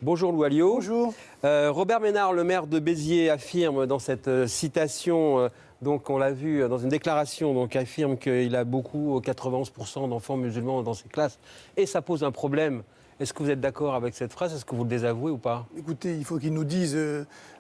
Bonjour Lou Alliot. Bonjour. Robert Ménard, le maire de Béziers, affirme dans cette citation, donc on l'a vu dans une déclaration, donc affirme qu'il a beaucoup, 91% d'enfants musulmans dans ses classes, et ça pose un problème. Est-ce que vous êtes d'accord avec cette phrase? Est-ce que vous le désavouez ou pas? Écoutez, il faut qu'ils nous disent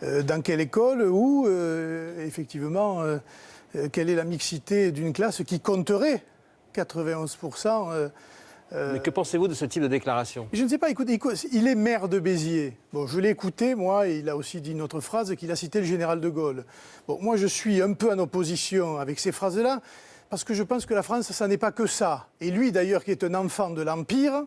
dans quelle école ou effectivement quelle est la mixité d'une classe qui compterait 91%. Mais que pensez-vous de ce type de déclaration? Je ne sais pas, écoutez, il est maire de Béziers. Bon, je l'ai écouté, moi, et il a aussi dit une autre phrase qu'il a cité le général de Gaulle. Bon, moi, je suis un peu en opposition avec ces phrases-là, parce que je pense que la France, ça n'est pas que ça. Et lui, d'ailleurs, qui est un enfant de l'Empire,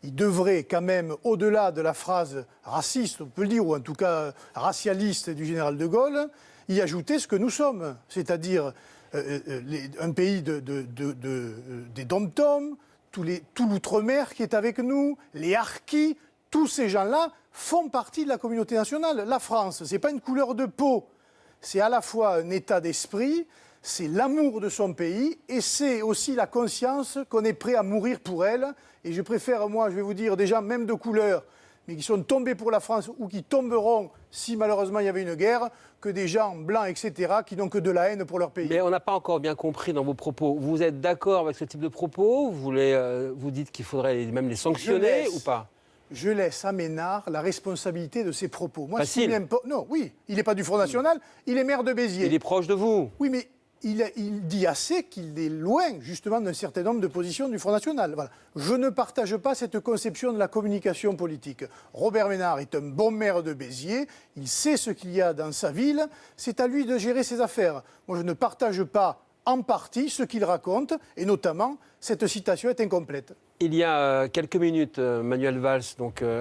il devrait quand même, au-delà de la phrase raciste, on peut le dire, ou en tout cas racialiste du général de Gaulle, y ajouter ce que nous sommes, c'est-à-dire un pays des dom-toms, tout l'outre-mer qui est avec nous, les harkis, tous ces gens-là font partie de la communauté nationale. La France, ce n'est pas une couleur de peau, c'est à la fois un état d'esprit, c'est l'amour de son pays et c'est aussi la conscience qu'on est prêt à mourir pour elle. Et je préfère, moi, je vais vous dire, des gens même de couleur, mais qui sont tombés pour la France ou qui tomberont si malheureusement il y avait une guerre, que des gens blancs, etc., qui n'ont que de la haine pour leur pays. Mais on n'a pas encore bien compris dans vos propos. Vous êtes d'accord avec ce type de propos? Vous dites qu'il faudrait même les sanctionner ou pas? Je laisse à Ménard la responsabilité de ses propos. Moi, Facile. Non, oui, il n'est pas du Front National, il est maire de Béziers. Il est proche de vous. Oui, mais il dit assez qu'il est loin, justement, d'un certain nombre de positions du Front National. Voilà. Je ne partage pas cette conception de la communication politique. Robert Ménard est un bon maire de Béziers, il sait ce qu'il y a dans sa ville, c'est à lui de gérer ses affaires. Moi, je ne partage pas en partie ce qu'il raconte, et notamment, cette citation est incomplète. Il y a quelques minutes, Manuel Valls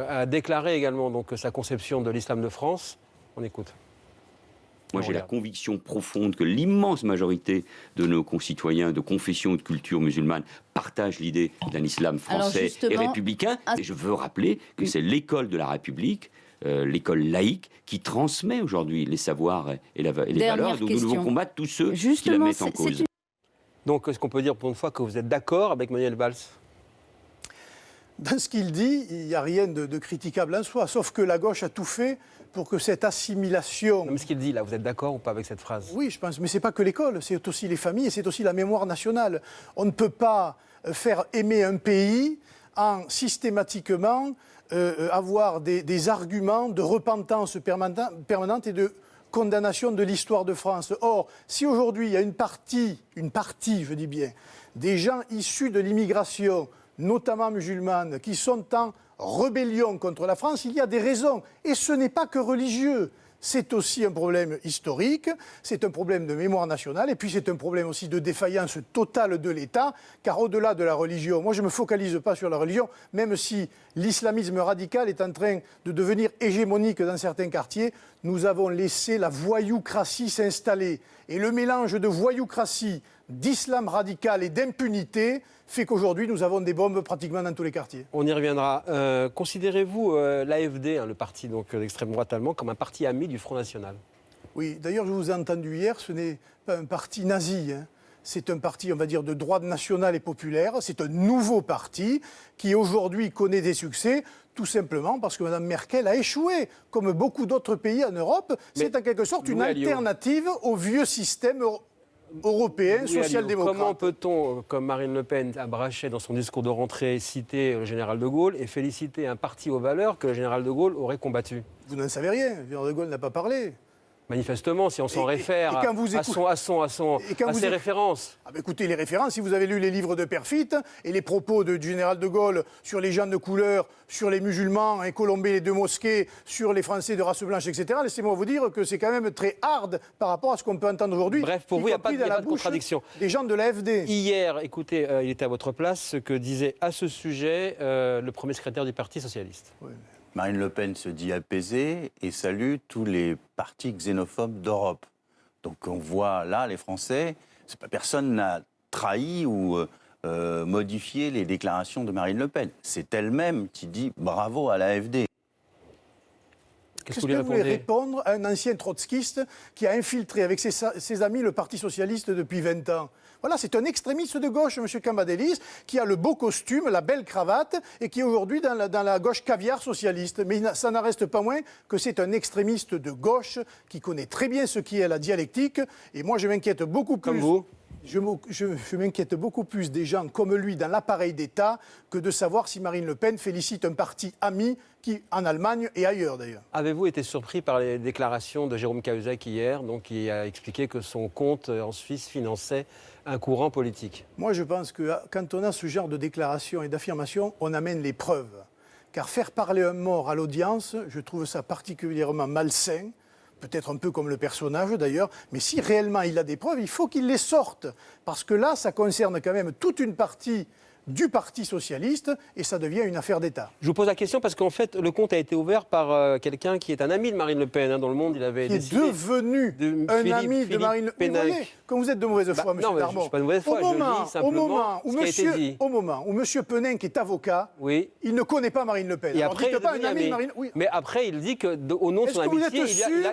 a déclaré également sa conception de l'islam de France. On écoute. Moi, j'ai la conviction profonde que l'immense majorité de nos concitoyens de confession et de culture musulmane partagent l'idée d'un islam français et républicain. Et je veux rappeler que c'est l'école de la République, l'école laïque, qui transmet aujourd'hui les savoirs et les valeurs. Donc nous devons combattre tous ceux qui la mettent en cause. Donc, est-ce qu'on peut dire pour une fois que vous êtes d'accord avec Manuel Valls? Dans ce qu'il dit, il n'y a rien de critiquable en soi, sauf que la gauche a tout fait pour que cette assimilation... Non, mais ce qu'il dit là, vous êtes d'accord ou pas avec cette phrase? Oui, je pense, mais ce n'est pas que l'école, c'est aussi les familles et c'est aussi la mémoire nationale. On ne peut pas faire aimer un pays en systématiquement avoir des arguments de repentance permanente et de condamnation de l'histoire de France. Or, si aujourd'hui il y a une partie, je dis bien, des gens issus de l'immigration, notamment musulmanes, qui sont en rébellion contre la France, il y a des raisons. Et ce n'est pas que religieux. C'est aussi un problème historique, c'est un problème de mémoire nationale, et puis c'est un problème aussi de défaillance totale de l'État, car au-delà de la religion, moi je ne me focalise pas sur la religion, même si l'islamisme radical est en train de devenir hégémonique dans certains quartiers, nous avons laissé la voyoucratie s'installer. Et le mélange de voyoucratie, d'islam radical et d'impunité fait qu'aujourd'hui, nous avons des bombes pratiquement dans tous les quartiers. On y reviendra. Considérez-vous l'AfD, le parti d'extrême droite allemand, comme un parti ami du Front National? Oui, d'ailleurs, je vous ai entendu hier, ce n'est pas un parti nazi, hein. C'est un parti, on va dire, de droite nationale et populaire. C'est un nouveau parti qui, aujourd'hui, connaît des succès, tout simplement parce que Mme Merkel a échoué, comme beaucoup d'autres pays en Europe. C'est en quelque sorte une alternative au vieux système européen, social-démocrate. Comment peut-on, comme Marine Le Pen a braché dans son discours de rentrée, citer le général de Gaulle et féliciter un parti aux valeurs que le général de Gaulle aurait combattu? Vous n'en savez rien, le général de Gaulle n'a pas parlé. Manifestement, si on s'en réfère à ses références. Ah ben écoutez, les références, si vous avez lu les livres de Perfit et les propos du général de Gaulle sur les gens de couleur, sur les musulmans, Colombey, les deux mosquées, sur les Français de race blanche, etc., laissez-moi vous dire que c'est quand même très hard par rapport à ce qu'on peut entendre aujourd'hui. Bref, pour vous, il n'y a pas de contradiction. Des gens de l'AfD. Hier, écoutez, il était à votre place, ce que disait à ce sujet le premier secrétaire du Parti socialiste. Oui. Marine Le Pen se dit apaisée et salue tous les partis xénophobes d'Europe. Donc on voit là, les Français, personne n'a trahi ou modifié les déclarations de Marine Le Pen. C'est elle-même qui dit bravo à l'AfD. Qu'est-ce que vous voulez répondre à un ancien trotskiste qui a infiltré avec ses amis le Parti socialiste depuis 20 ans? Voilà, c'est un extrémiste de gauche, M. Cambadélis, qui a le beau costume, la belle cravate, et qui est aujourd'hui dans la gauche caviar socialiste. Mais ça n'en reste pas moins que c'est un extrémiste de gauche qui connaît très bien ce qui est la dialectique. Et moi, je m'inquiète beaucoup plus... Comme vous. Je m'inquiète beaucoup plus des gens comme lui dans l'appareil d'État que de savoir si Marine Le Pen félicite un parti ami en Allemagne et ailleurs d'ailleurs. Avez-vous été surpris par les déclarations de Jérôme Cahuzac hier, donc, qui a expliqué que son compte en Suisse finançait un courant politique? Moi, je pense que quand on a ce genre de déclarations et d'affirmations, on amène les preuves. Car faire parler un mort à l'audience, je trouve ça particulièrement malsain. Peut-être un peu comme le personnage d'ailleurs, mais si réellement il a des preuves, il faut qu'il les sorte. Parce que là, ça concerne quand même toute une partie du Parti socialiste et ça devient une affaire d'État. Je vous pose la question parce qu'en fait, le compte a été ouvert par quelqu'un qui est un ami de Marine Le Pen. Dans le Monde, il avait décidé... Qui est devenu un ami de Marine Le Pen. Vous voyez, quand vous êtes de mauvaise foi, M. Darmon. Non, je ne suis pas de mauvaise foi, je dis simplement ce qui a été dit. Au moment où M. Penenc est avocat, oui. Il ne connaît pas Marine Le Pen. Et alors, après, pas un ami de Marine... Oui. Mais après, il dit qu'au nom de son amitié,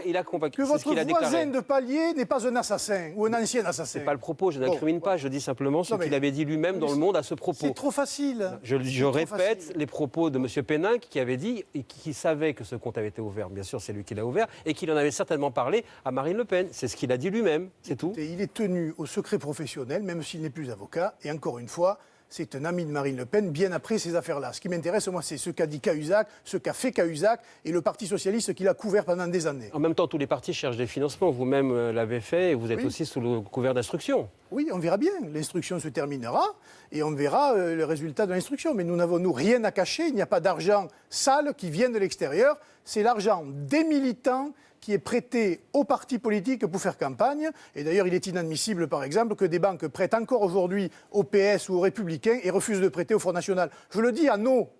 il a convaincu. Que votre voisin de palier n'est pas un assassin ou un ancien assassin. Ce n'est pas le propos, je n'incrimine pas, je dis simplement ce qu'il avait dit lui-même dans Le Monde à ce propos. C'est trop facile. Je répète les propos de M. Penenc qui avait dit, et qui savait que ce compte avait été ouvert, bien sûr c'est lui qui l'a ouvert, et qu'il en avait certainement parlé à Marine Le Pen. C'est ce qu'il a dit lui-même, c'est tout. Et il est tenu au secret professionnel, même s'il n'est plus avocat, et encore une fois, c'est un ami de Marine Le Pen, bien après ces affaires-là. Ce qui m'intéresse, moi, c'est ce qu'a dit Cahuzac, ce qu'a fait Cahuzac et le Parti socialiste qui l'a couvert pendant des années. En même temps, tous les partis cherchent des financements. Vous-même l'avez fait et vous êtes aussi sous le couvert d'instruction. Oui, on verra bien. L'instruction se terminera et on verra le résultat de l'instruction. Mais nous n'avons rien à cacher. Il n'y a pas d'argent sale qui vient de l'extérieur. C'est l'argent des militants qui est prêté aux partis politiques pour faire campagne. Et d'ailleurs, il est inadmissible, par exemple, que des banques prêtent encore aujourd'hui au PS ou aux Républicains et refusent de prêter au Front National. Je le dis à nos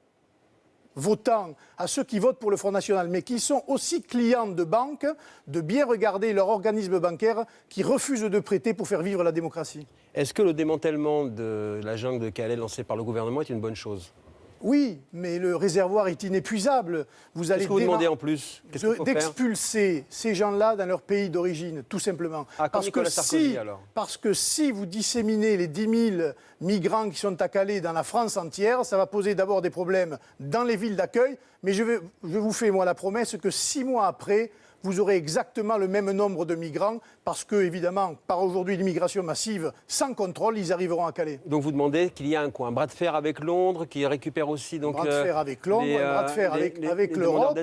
votants, à ceux qui votent pour le Front National, mais qui sont aussi clients de banques, de bien regarder leur organisme bancaire qui refuse de prêter pour faire vivre la démocratie. Est-ce que le démantèlement de la jungle de Calais lancé par le gouvernement est une bonne chose ? Oui, mais le réservoir est inépuisable. Qu'est-ce que vous demandez en plus ? D'expulser ces gens-là dans leur pays d'origine, tout simplement. Comme Nicolas Sarkozy, alors. Parce que si vous disséminez les 10 000 migrants qui sont à Calais dans la France entière, ça va poser d'abord des problèmes dans les villes d'accueil. Mais je vous fais, moi, la promesse que 6 mois après, vous aurez exactement le même nombre de migrants parce que, évidemment, par aujourd'hui l'immigration massive, sans contrôle, ils arriveront à Calais. Donc vous demandez qu'il y ait un bras de fer avec Londres, qui récupère aussi donc, un bras de fer avec Londres, un bras de fer avec l'Europe.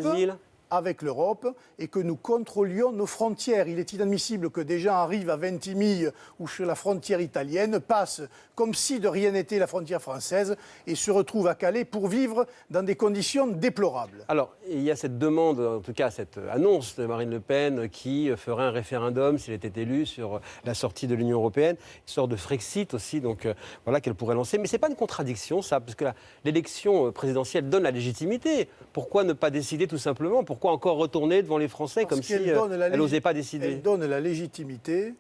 Avec l'Europe et que nous contrôlions nos frontières. Il est inadmissible que des gens arrivent à Ventimille ou sur la frontière italienne, passent comme si de rien n'était la frontière française et se retrouvent à Calais pour vivre dans des conditions déplorables. Alors, il y a cette demande, en tout cas cette annonce de Marine Le Pen qui ferait un référendum s'il était élu sur la sortie de l'Union européenne, une sorte de Frexit aussi, donc voilà qu'elle pourrait lancer. Mais ce n'est pas une contradiction ça, parce que l'élection présidentielle donne la légitimité. Pourquoi ne pas décider tout simplement ? Pourquoi encore retourner devant les Français comme si elle n'osait pas décider ? Elle donne la légitimité,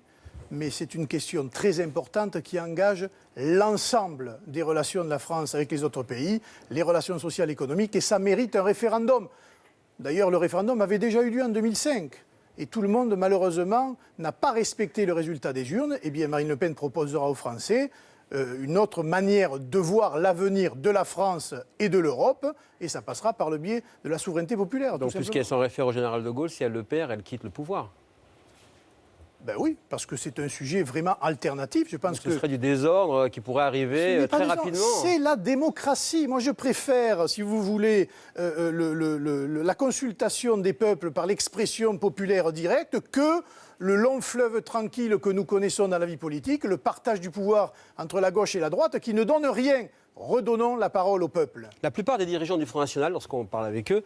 mais c'est une question très importante qui engage l'ensemble des relations de la France avec les autres pays, les relations sociales et économiques, et ça mérite un référendum. D'ailleurs, le référendum avait déjà eu lieu en 2005. Et tout le monde, malheureusement, n'a pas respecté le résultat des urnes. Eh bien, Marine Le Pen proposera aux Français une autre manière de voir l'avenir de la France et de l'Europe, et ça passera par le biais de la souveraineté populaire. Donc, puisqu'elle s'en réfère au général de Gaulle, si elle le perd, elle quitte le pouvoir. Ben oui, parce que c'est un sujet vraiment alternatif. Je pense que ce serait du désordre qui pourrait arriver très rapidement. C'est la démocratie. Moi, je préfère, si vous voulez, la consultation des peuples par l'expression populaire directe que le long fleuve tranquille que nous connaissons dans la vie politique, le partage du pouvoir entre la gauche et la droite qui ne donne rien. Redonnons la parole au peuple. La plupart des dirigeants du Front National, lorsqu'on parle avec eux,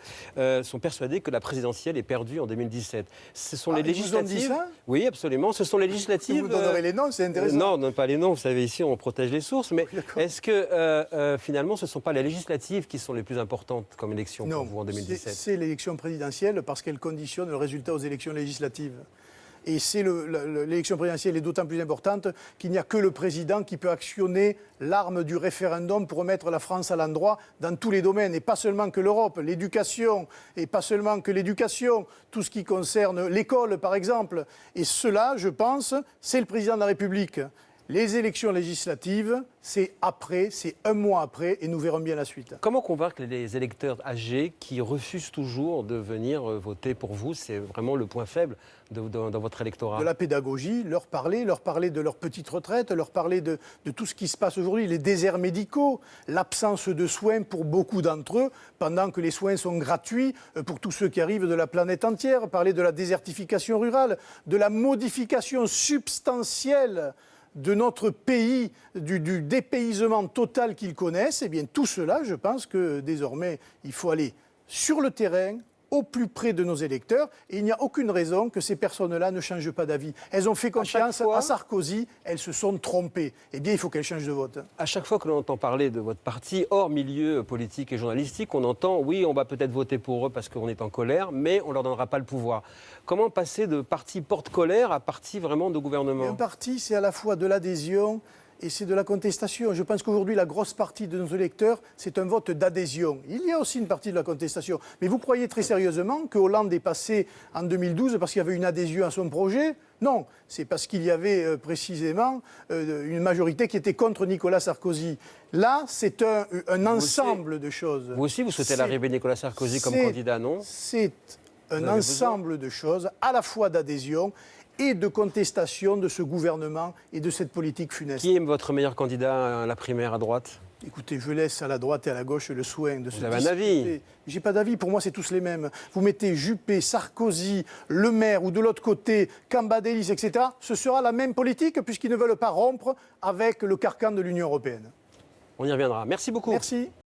sont persuadés que la présidentielle est perdue en 202017. Ce sont les législatives. Ils vous ont dit ça ? Oui, absolument. Ce sont les législatives. Vous donnerez les noms, c'est intéressant. Non, pas les noms. Vous savez, ici, on protège les sources. Mais est-ce que finalement, ce ne sont pas les législatives qui sont les plus importantes comme élection pour vous en 2017 ? C'est l'élection présidentielle parce qu'elle conditionne le résultat aux élections législatives. Et l'élection présidentielle est d'autant plus importante qu'il n'y a que le président qui peut actionner l'arme du référendum pour remettre la France à l'endroit dans tous les domaines, et pas seulement que l'Europe, l'éducation, et pas seulement que l'éducation, tout ce qui concerne l'école par exemple. Et cela, je pense, c'est le président de la République. Les élections législatives, c'est après, c'est un mois après, et nous verrons bien la suite. Comment convaincre les électeurs âgés qui refusent toujours de venir voter pour vous? C'est vraiment le point faible dans votre électorat. De la pédagogie, leur parler de leur petite retraite, leur parler de tout ce qui se passe aujourd'hui, les déserts médicaux, l'absence de soins pour beaucoup d'entre eux, pendant que les soins sont gratuits pour tous ceux qui arrivent de la planète entière, parler de la désertification rurale, de la modification substantielle de notre pays, du dépaysement total qu'ils connaissent, eh bien tout cela, je pense que désormais, il faut aller sur le terrain, au plus près de nos électeurs, et il n'y a aucune raison que ces personnes-là ne changent pas d'avis. Elles ont fait confiance à Sarkozy, elles se sont trompées. Eh bien, il faut qu'elles changent de vote. À chaque fois que l'on entend parler de votre parti, hors milieu politique et journalistique, on entend, oui, on va peut-être voter pour eux parce qu'on est en colère, mais on ne leur donnera pas le pouvoir. Comment passer de parti porte-colère à parti vraiment de gouvernement? Un parti, c'est à la fois de l'adhésion et c'est de la contestation. Je pense qu'aujourd'hui, la grosse partie de nos électeurs, c'est un vote d'adhésion. Il y a aussi une partie de la contestation. Mais vous croyez très sérieusement que Hollande est passé en 2012 parce qu'il y avait une adhésion à son projet? Non, c'est parce qu'il y avait précisément une majorité qui était contre Nicolas Sarkozy. Là, c'est un ensemble de choses. Vous aussi, vous souhaitez l'arrivée de Nicolas Sarkozy comme candidat, non? C'est un ensemble de choses, à la fois d'adhésion et de contestation de ce gouvernement et de cette politique funeste. Qui est votre meilleur candidat à la primaire à droite? Écoutez, je laisse à la droite et à la gauche le soin de se discuter. Vous avez un avis? J'ai pas d'avis, pour moi c'est tous les mêmes. Vous mettez Juppé, Sarkozy, Le Maire ou de l'autre côté, Cambadélis, etc. Ce sera la même politique puisqu'ils ne veulent pas rompre avec le carcan de l'Union européenne. On y reviendra. Merci beaucoup. Merci.